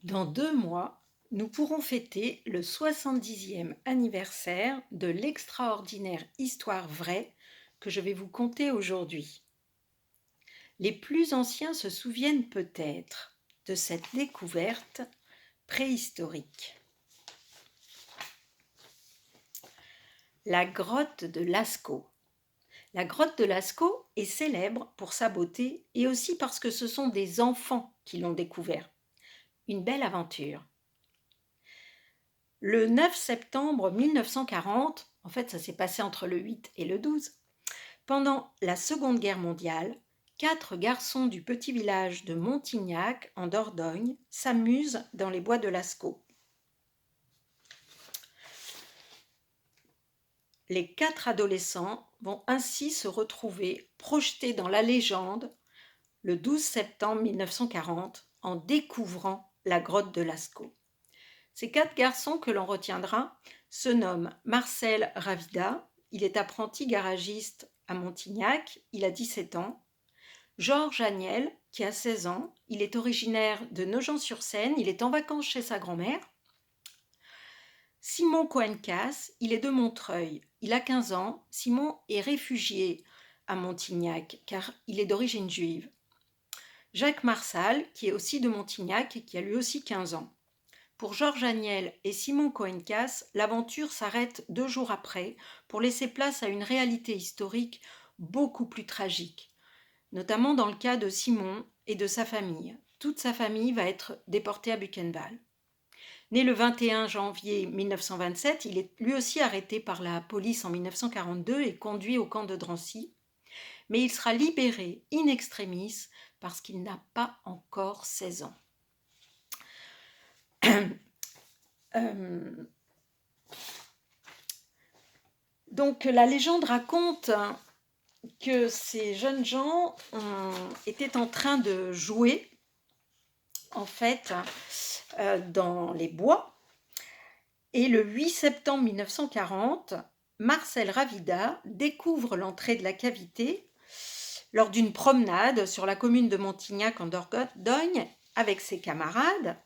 Dans 2 mois, nous pourrons fêter le 70e anniversaire de l'extraordinaire histoire vraie que je vais vous conter aujourd'hui. Les plus anciens se souviennent peut-être de cette découverte préhistorique. La grotte de Lascaux. La grotte de Lascaux est célèbre pour sa beauté et aussi parce que ce sont des enfants qui l'ont découvert. Une belle aventure. Le 9 septembre 1940, en fait ça s'est passé entre le 8 et le 12, pendant la Seconde Guerre mondiale, 4 garçons du petit village de Montignac, en Dordogne, s'amusent dans les bois de Lascaux. Les 4 adolescents vont ainsi se retrouver projetés dans la légende le 12 septembre 1940 en découvrant la grotte de Lascaux. Ces 4 garçons que l'on retiendra se nomment Marcel Ravida, il est apprenti garagiste à Montignac, il a 17 ans. Georges Agnel, qui a 16 ans, il est originaire de Nogent-sur-Seine, il est en vacances chez sa grand-mère. Simon Cohen-Casse, il est de Montreuil, il a 15 ans. Simon est réfugié à Montignac car il est d'origine juive. Jacques Marsal, qui est aussi de Montignac et qui a lui aussi 15 ans. Pour Georges Agnel et Simon Cohen-Casse, l'aventure s'arrête 2 jours après pour laisser place à une réalité historique beaucoup plus tragique, notamment dans le cas de Simon et de sa famille. Toute sa famille va être déportée à Buchenwald. Né le 21 janvier 1927, il est lui aussi arrêté par la police en 1942 et conduit au camp de Drancy, mais il sera libéré in extremis parce qu'il n'a pas encore 16 ans. Donc la légende raconte que ces jeunes gens étaient en train de jouer en fait dans les bois, et le 8 septembre 1940, Marcel Ravida découvre l'entrée de la cavité lors d'une promenade sur la commune de Montignac en Dordogne avec ses camarades.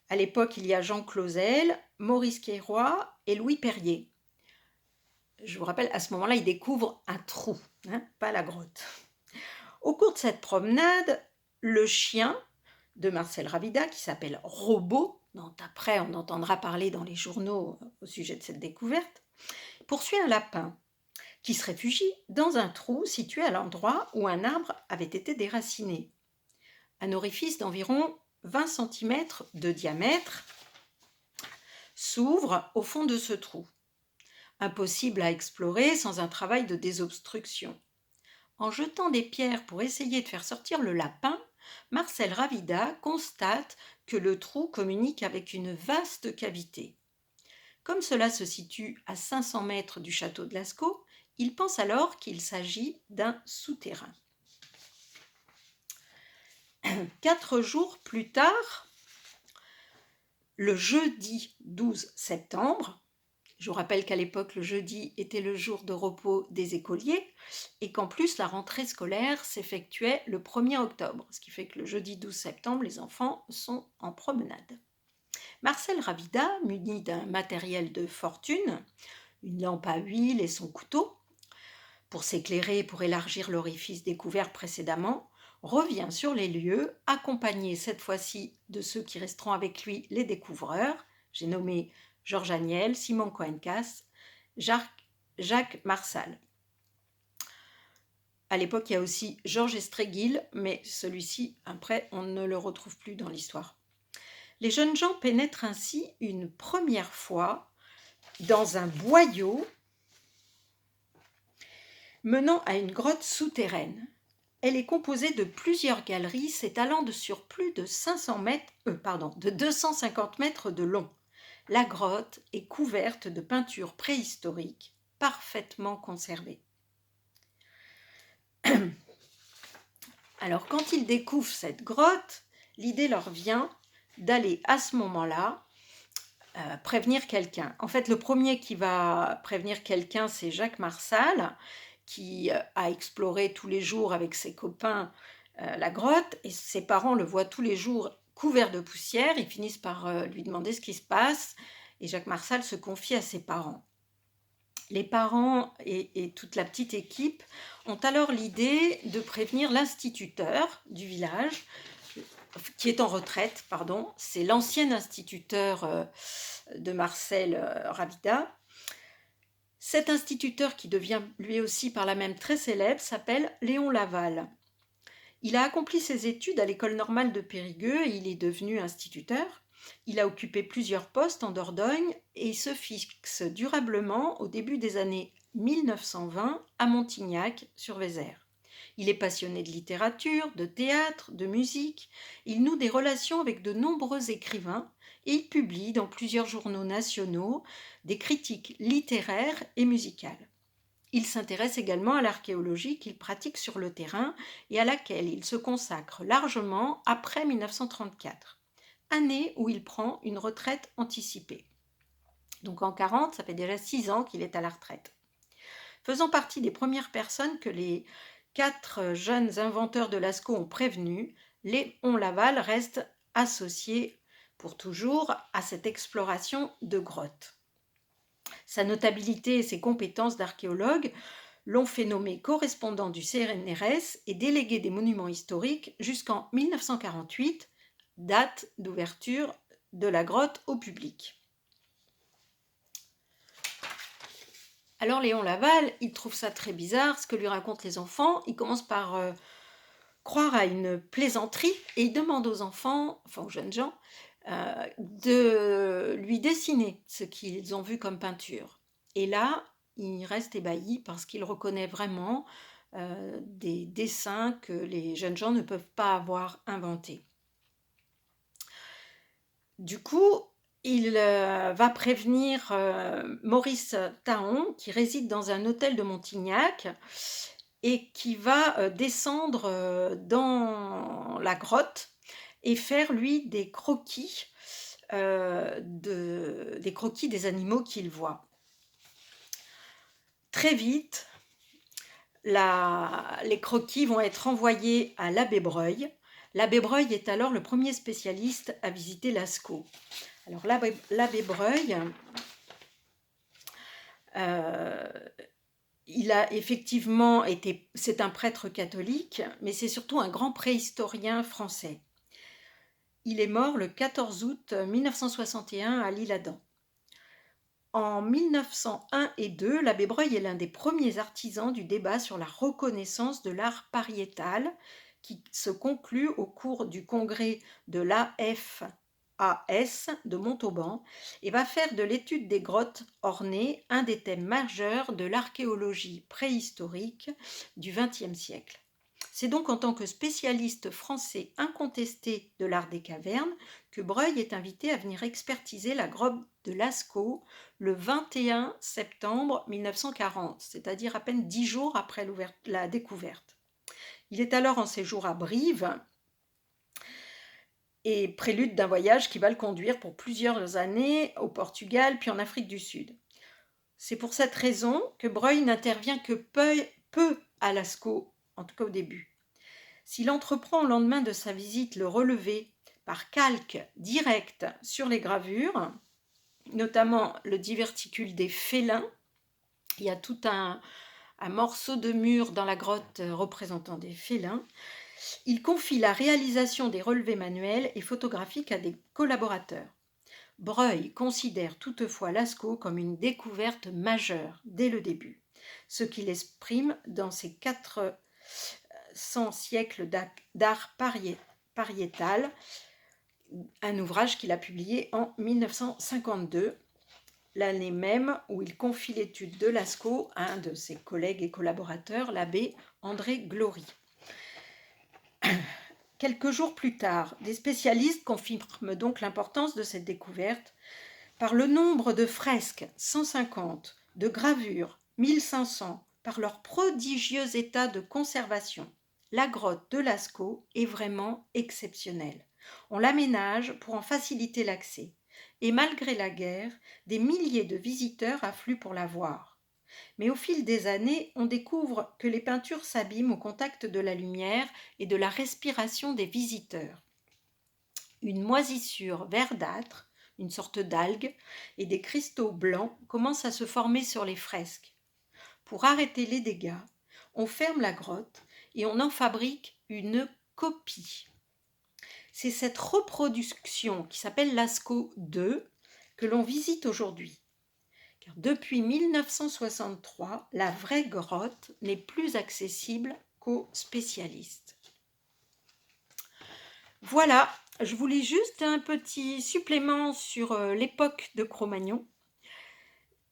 À l'époque, il y a Jean Clausel, Maurice Queyroy et Louis Perrier. Je vous rappelle, à ce moment-là, il découvre un trou, pas la grotte. Au cours de cette promenade, le chien de Marcel Ravida, qui s'appelle Robot, dont après on entendra parler dans les journaux au sujet de cette découverte, poursuit un lapin qui se réfugie dans un trou situé à l'endroit où un arbre avait été déraciné. Un orifice d'environ 20 cm de diamètre s'ouvre au fond de ce trou. Impossible à explorer sans un travail de désobstruction. En jetant des pierres pour essayer de faire sortir le lapin, Marcel Ravida constate que le trou communique avec une vaste cavité. Comme cela se situe à 500 mètres du château de Lascaux, il pense alors qu'il s'agit d'un souterrain. 4 jours plus tard, le jeudi 12 septembre, je vous rappelle qu'à l'époque, le jeudi était le jour de repos des écoliers et qu'en plus, la rentrée scolaire s'effectuait le 1er octobre, ce qui fait que le jeudi 12 septembre, les enfants sont en promenade. Marcel Ravida, muni d'un matériel de fortune, une lampe à huile et son couteau, pour s'éclairer et pour élargir l'orifice découvert précédemment, revient sur les lieux, accompagné cette fois-ci de ceux qui resteront avec lui les découvreurs. J'ai nommé Georges Agnel, Simon Cohen-Casse, Jacques Marsal. À l'époque, il y a aussi Georges Estréguil, mais celui-ci, après, on ne le retrouve plus dans l'histoire. Les jeunes gens pénètrent ainsi une première fois dans un boyau menant à une grotte souterraine. Elle est composée de plusieurs galeries s'étalant sur plus de 250 mètres de long. La grotte est couverte de peintures préhistoriques parfaitement conservées. Alors, quand ils découvrent cette grotte, l'idée leur vient d'aller à ce moment-là prévenir quelqu'un. En fait, le premier qui va prévenir quelqu'un, c'est Jacques Marsal, qui a exploré tous les jours avec ses copains la grotte, et ses parents le voient tous les jours couverts de poussière. Ils finissent par lui demander ce qui se passe et Jacques Marsal se confie à ses parents. Les parents et toute la petite équipe ont alors l'idée de prévenir l'instituteur du village, qui est en retraite, pardon, c'est l'ancien instituteur de Marcel Rabida. Cet instituteur, qui devient lui aussi par là même très célèbre, s'appelle Léon Laval. Il a accompli ses études à l'école normale de Périgueux et il est devenu instituteur. Il a occupé plusieurs postes en Dordogne et il se fixe durablement au début des années 1920 à Montignac sur Vézère. Il est passionné de littérature, de théâtre, de musique. Il noue des relations avec de nombreux écrivains et il publie dans plusieurs journaux nationaux des critiques littéraires et musicales. Il s'intéresse également à l'archéologie qu'il pratique sur le terrain et à laquelle il se consacre largement après 1934, année où il prend une retraite anticipée. Donc en 40, ça fait déjà 6 ans qu'il est à la retraite. Faisant partie des premières personnes que les 4 jeunes inventeurs de Lascaux ont prévenus, Léon Laval reste associé pour toujours à cette exploration de grottes. Sa notabilité et ses compétences d'archéologue l'ont fait nommer correspondant du CNRS et délégué des monuments historiques jusqu'en 1948, date d'ouverture de la grotte au public. Alors Léon Laval, il trouve ça très bizarre, ce que lui racontent les enfants. Il commence par croire à une plaisanterie et il demande aux enfants, enfin aux jeunes gens, de lui dessiner ce qu'ils ont vu comme peinture. Et là, il reste ébahi parce qu'il reconnaît vraiment des dessins que les jeunes gens ne peuvent pas avoir inventés. Du coup, il va prévenir Maurice Taon, qui réside dans un hôtel de Montignac, et qui va descendre dans la grotte et faire, lui, des croquis des animaux qu'il voit. Très vite, les croquis vont être envoyés à l'abbé Breuil. L'abbé Breuil est alors le premier spécialiste à visiter Lascaux. Alors l'abbé Breuil, il a effectivement été, c'est un prêtre catholique, mais c'est surtout un grand préhistorien français. Il est mort le 14 août 1961 à l'Isle-Adam. En 1901 et 2, l'abbé Breuil est l'un des premiers artisans du débat sur la reconnaissance de l'art pariétal qui se conclut au cours du congrès de l'AFAS de Montauban et va faire de l'étude des grottes ornées un des thèmes majeurs de l'archéologie préhistorique du XXe siècle. C'est donc en tant que spécialiste français incontesté de l'art des cavernes que Breuil est invité à venir expertiser la grotte de Lascaux le 21 septembre 1940, c'est-à-dire à peine 10 jours après la découverte. Il est alors en séjour à Brive et prélude d'un voyage qui va le conduire pour plusieurs années au Portugal puis en Afrique du Sud. C'est pour cette raison que Breuil n'intervient que peu à Lascaux, en tout cas au début. S'il entreprend au lendemain de sa visite le relevé par calque direct sur les gravures, notamment le diverticule des félins, il y a tout un morceau de mur dans la grotte représentant des félins, il confie la réalisation des relevés manuels et photographiques à des collaborateurs. Breuil considère toutefois Lascaux comme une découverte majeure dès le début, ce qu'il exprime dans ses 400 siècles d'art pariétal, un ouvrage qu'il a publié en 1952, l'année même où il confie l'étude de Lascaux à un de ses collègues et collaborateurs, l'abbé André Glory. Quelques jours plus tard, des spécialistes confirment donc l'importance de cette découverte par le nombre de fresques, 150, de gravures, 1500, par leur prodigieux état de conservation. La grotte de Lascaux est vraiment exceptionnelle. On l'aménage pour en faciliter l'accès. Et malgré la guerre, des milliers de visiteurs affluent pour la voir. Mais au fil des années, on découvre que les peintures s'abîment au contact de la lumière et de la respiration des visiteurs. Une moisissure verdâtre, une sorte d'algue, et des cristaux blancs commencent à se former sur les fresques. Pour arrêter les dégâts, on ferme la grotte et on en fabrique une copie. C'est cette reproduction qui s'appelle Lascaux II que l'on visite aujourd'hui. Car depuis 1963, la vraie grotte n'est plus accessible qu'aux spécialistes. Voilà, je voulais juste un petit supplément sur l'époque de Cro-Magnon.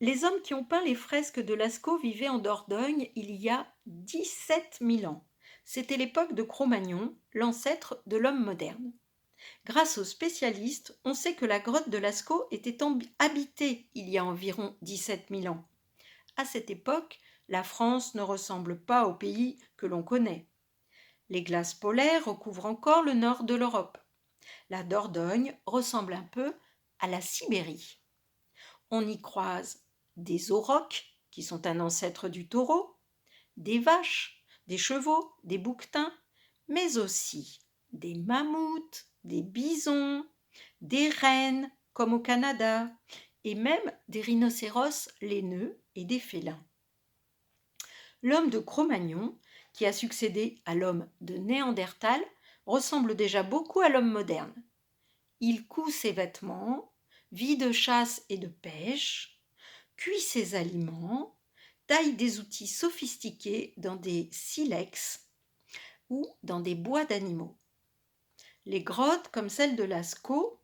Les hommes qui ont peint les fresques de Lascaux vivaient en Dordogne il y a 17 000 ans. C'était l'époque de Cro-Magnon, l'ancêtre de l'homme moderne. Grâce aux spécialistes, on sait que la grotte de Lascaux était habitée il y a environ 17 000 ans. À cette époque, la France ne ressemble pas au pays que l'on connaît. Les glaces polaires recouvrent encore le nord de l'Europe. La Dordogne ressemble un peu à la Sibérie. On y croise des aurochs, qui sont un ancêtre du taureau, des vaches, des chevaux, des bouquetins, mais aussi des mammouths, des bisons, des rennes, comme au Canada, et même des rhinocéros laineux et des félins. L'homme de Cro-Magnon, qui a succédé à l'homme de Néandertal, ressemble déjà beaucoup à l'homme moderne. Il coud ses vêtements, vit de chasse et de pêche, cuit ses aliments, taille des outils sophistiqués dans des silex ou dans des bois d'animaux. Les grottes, comme celle de Lascaux,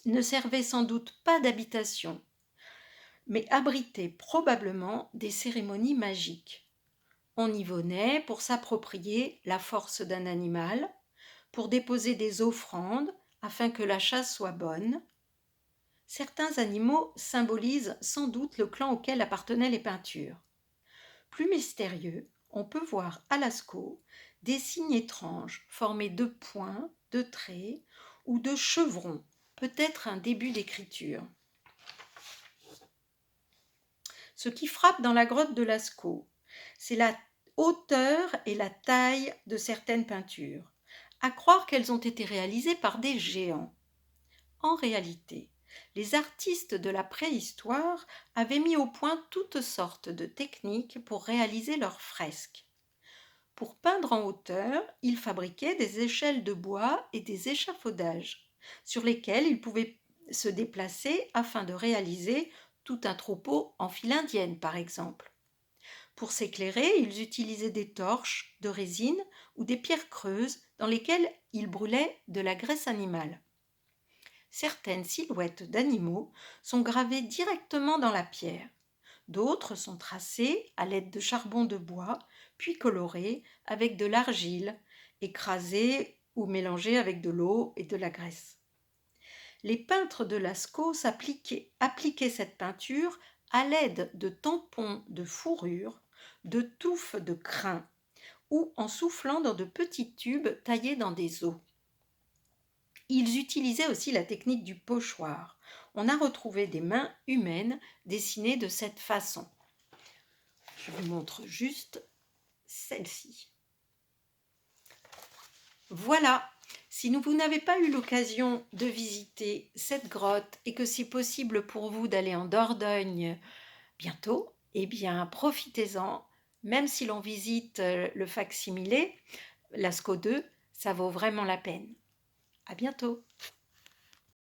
ne servaient sans doute pas d'habitation, mais abritaient probablement des cérémonies magiques. On y venait pour s'approprier la force d'un animal, pour déposer des offrandes afin que la chasse soit bonne. Certains animaux symbolisent sans doute le clan auquel appartenaient les peintures. Plus mystérieux, on peut voir à Lascaux des signes étranges formés de points, de traits ou de chevrons, peut-être un début d'écriture. Ce qui frappe dans la grotte de Lascaux, c'est la hauteur et la taille de certaines peintures, à croire qu'elles ont été réalisées par des géants. En réalité, les artistes de la préhistoire avaient mis au point toutes sortes de techniques pour réaliser leurs fresques. Pour peindre en hauteur, ils fabriquaient des échelles de bois et des échafaudages, sur lesquels ils pouvaient se déplacer afin de réaliser tout un troupeau en file indienne, par exemple. Pour s'éclairer, ils utilisaient des torches de résine ou des pierres creuses dans lesquelles ils brûlaient de la graisse animale. Certaines silhouettes d'animaux sont gravées directement dans la pierre. D'autres sont tracées à l'aide de charbon de bois, puis colorées avec de l'argile, écrasée ou mélangée avec de l'eau et de la graisse. Les peintres de Lascaux appliquaient cette peinture à l'aide de tampons de fourrure, de touffes de crin ou en soufflant dans de petits tubes taillés dans des os. Ils utilisaient aussi la technique du pochoir. On a retrouvé des mains humaines dessinées de cette façon. Je vous montre juste celle-ci. Voilà, si vous n'avez pas eu l'occasion de visiter cette grotte et que c'est possible pour vous d'aller en Dordogne bientôt, eh bien profitez-en, même si l'on visite le fac-similé, Lascaux II, ça vaut vraiment la peine. À bientôt.